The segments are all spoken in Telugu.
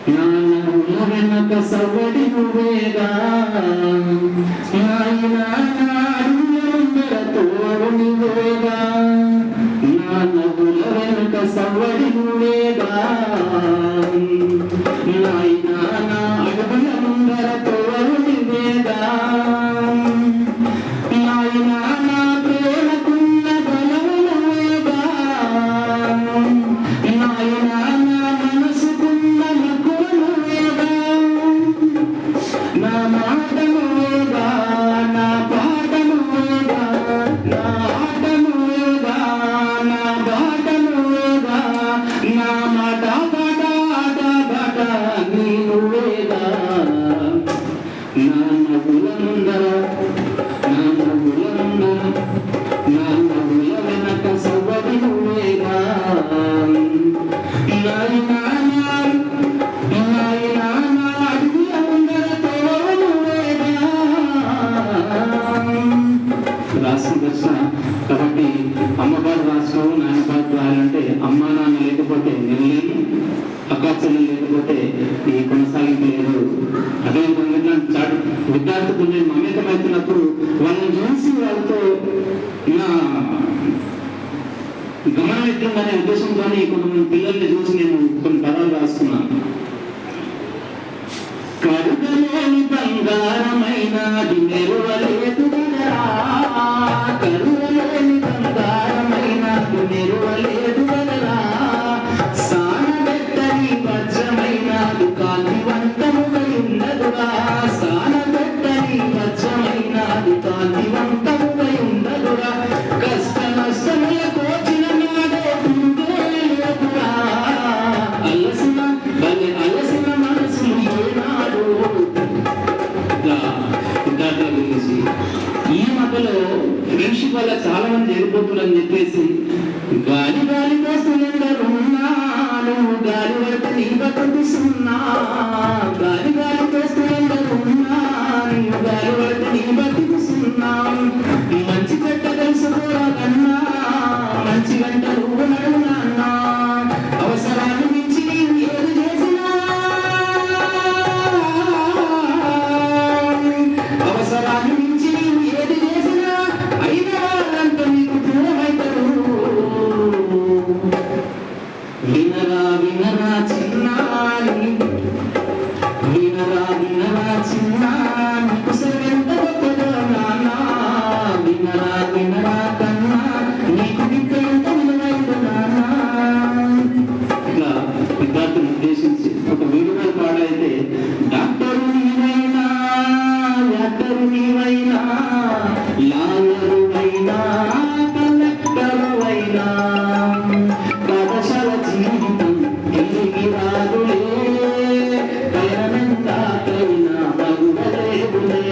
నాన్న వెనక సవ్వడి నువ్వేగా నాయన నాడుందర తోడు నువ్వేగా నాన్నగుల వెనక సవ్వడి నువ్వేగా నాయన నా అడుగుల ముందర తోడు నువ్వేగా నాయన నా ప్రేమకున్న బలము నువ్వేగా నాయన నా మనసుకున్న మక్కువ నువ్వేగా నా మాట నువ్వేగా నా పాట నువ్వేగా నా ఆట నువ్వేగా నా బాట నువ్వేగా నా మాట బాట ఆట బాట నీ నువ్వేగా నా నవ్వుల ముందర నా నవ్వుల ముందర నా నవ్వుల వెనక సవ్వడి నువ్వేగా నాయనా నాయనా నా అడుగుల ముందర తోడు నువ్వేగా రాసిన ప్రశ్న కాబట్టి అమ్మబారు రాష్ట్రం నాన్నబారు రాయాలంటే అమ్మా నాన్న లేకపోతే నిలలేను అక్కా చెల్లెలు లేకపోతే ఈ కొనసాగింపు లేదు. అదేవిధంగా చాటు విద్యార్థులు నేను మమేకమవుతున్నప్పుడు వాళ్ళని చూసి వాళ్ళతో నా గమనం ఎట్లుందనే ఉద్దేశంతోనే కొంతమంది పిల్లల్ని చూసి నేను కొన్ని పదాలు రాసుకున్నాను. కరుగలేని బంగారమైనది మెరువలేదు గదరా కరుగలేని బంగారమైనది మెరువలేదు గదరా సానబెట్టని వజ్రమైనది కాంతివంతముగా ఉండదురా సానబెట్టని వజ్రమైనది కాంతివంతముగా ఉండదురా కష్ట నష్టముల కోచిన నాడే కుందేలురా అలసిన బలి అలసిన మనసు ఏనాడు ఈ మధ్యలో ఫ్రెండ్షిప్ వల్ల చాలా మంది వెళ్ళిపోతున్నారని చెప్పేసి గాలి గాలి దోస్తులందరున్నాను గాలి వరకు నీ బతుకుతున్నా గాలి గాలి దోస్తులందరున్నాను గాలి వరకు నీ బతుకుతున్నా మంచి చెడ్డ తెలుసుకోవాలన్నా మంచి గంట నువ్వు నడువునా అవసరాన్ని మించి నీవు ఏది చేసినా అవసరాన్ని మించి నీవు ఏది చేసినా అయిన వాళ్ళంతా నీకు దూరమైతారు. వినరా వినరా చిన్నాని వినరా వినరా చిన్నాని కుసరెంత గొప్పదో నాన్నా వినరా వినరా కన్నా నీకు విద్య ఎంత విలువైందో నాన్నా. ఇట్లా విద్యార్థులను ఉద్దేశించి ఒక వీడియో పాడైతే డాక్టరు నీవైనా డాక్టరు నీవైనా లాయరు అయినా కలెక్టరు అయినా పాఠశాల జీవితం తిరిగి రాదులే పయనమెంత కైనా బగువలేదులే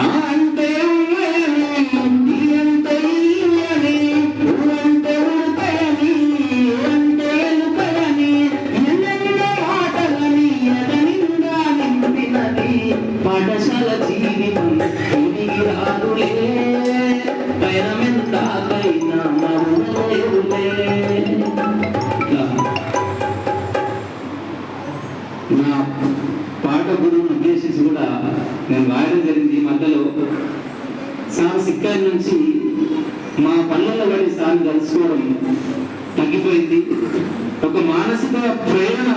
అంటే అమ్మని అంటే ఇయ్యని అంటే ఉడతని అంటే ఎలుకని ఎన్నెన్నో ఆటలని ఎదనిండా నింపినది పాఠశాల జీవితం తిరిగి రాదులే పయనమెంత కైనా మరువలేదులే. నా పాట గురువును ఉద్దేశించి కూడా నేను రాయడం జరిగింది. ఈ మధ్యలో సార్ సిక్కర్ నుంచి మా పల్లెల పడి సార్ని కలుసుకోవడం తగ్గిపోయింది. ఒక మానసిక ప్రేరణ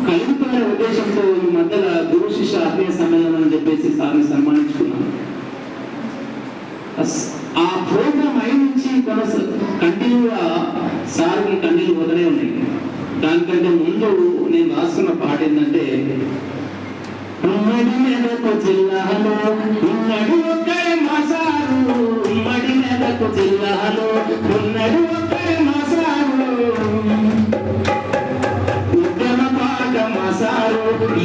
కలుగుతున్న ఉద్దేశంతో ఈ మధ్యలో గురు శిష్య ఆత్మీయ సమ్మేళనం అని చెప్పేసి సార్ని సన్మానించుకున్నాను. ఆ ప్రోగ్రామ్ అయి నుంచి కంటిన్యూగా సార్కి కంటిన్యూ పోతూనే ఉన్నాయి. దానికంటే ముందు నేను రాసుకున్న పాట ఏంటంటే ఉమ్మడి మెదకు జిల్లాలో ఉన్నడు ఒక్కడే మాసారు ఉమ్మడి మెదకు జిల్లాలో ఉన్నడు ఒక్కడే మాసారు ఉద్యమ పాట మాసారు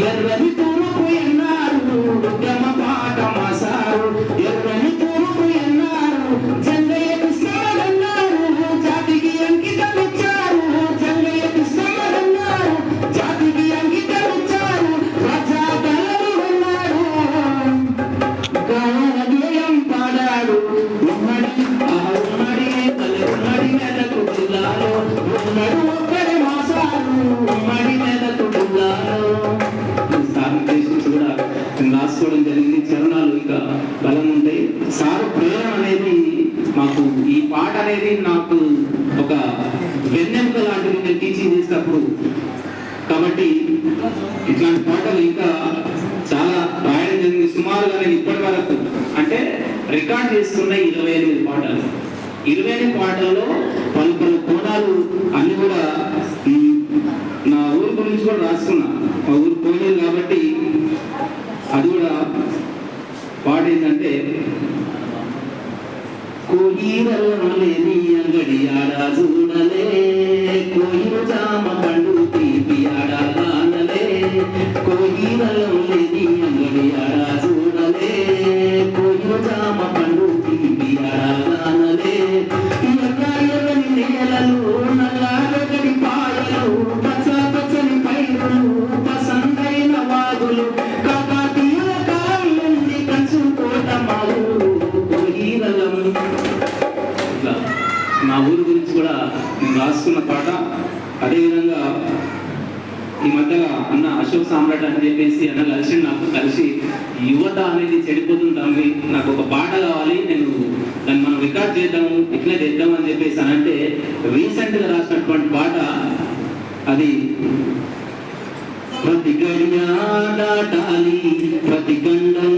ఎర్రని తూర్పు ఎన్నారు ఉద్యమ పాట మాసారు ఎర్రని తూర్పు ఎన్నారు జంగయ్య కృష్ణమన్నారు జాతికి అంకితం ఇచ్చారు జంగయ్య కృష్ణమన్నారు జాతికి అంకితం ఇచ్చారు ప్రజా దళలు అన్నారు గాయన గేయం పాడాడు ఉమ్మడి ఉమ్మడి తల ఉమ్మడి మెదకు జిల్లాలో ఉన్నడు ఒక్కడే మాసారు మడి మీద కుటుంబాలు కూడా నేను రాసుకోవడం జరిగింది. చరణాలు ఇంకా బలం ఉంటాయి. సార్ ప్రేరణ అనేది మాకు ఈ పాట అనేది నాకు ఒక వెన్నెముక లాంటిది నేను టీచింగ్ చేసినప్పుడు. కాబట్టి ఇట్లాంటి పాటలు ఇంకా చాలా రాయడం జరిగింది. సుమారుగా నేను ఇప్పటి వరకు అంటే రికార్డ్ చేసుకున్న 28 పాటలు. 28 పాటల్లో పలు పలు కోణాలు అన్ని కూడా నా ఊరు గురించి కూడా రాసుకున్నా. మా ఊరు కోనేరు కాబట్టి అది కూడా పాట ఏంటంటే, కోయిరలేని అంగడి ఆడ చూడలే, కోయిరు జామ పండు తీపి ఆడ కానలే, కోయిరలేని అంగడి ఆడ చూడలే, కోయిరు జామ పండు తీపి ఆడ కానలే, ఎర్రని నేలలు నల్లారగడి పాయలు, పచ్చ పచ్చని పైరులు, పసందైన వాగులు, కాకతీయుల కాలం నుండి కంచుకోట మా ఊరు కోయిరలం. ఇట్లా నా ఊరు గురించి కూడా నేను రాసుకున్న పాట. అదేవిధంగా ఈ మధ్యగా అన్న అశోక్ సామ్రాట్ అని చెప్పేసి అన్న కలిసి నాకు కలిసి యువత అనేది చెడిపోతుంటాము, నాకు ఒక పాట కావాలి, నేను దాన్ని మనం రికార్డ్ చేద్దాము, ఇట్లా చేద్దాం అని చెప్పేసి అని అంటే రీసెంట్గా రాసినటువంటి పాట అది. ప్రతి గడియా దాటాలి, ప్రతి గండం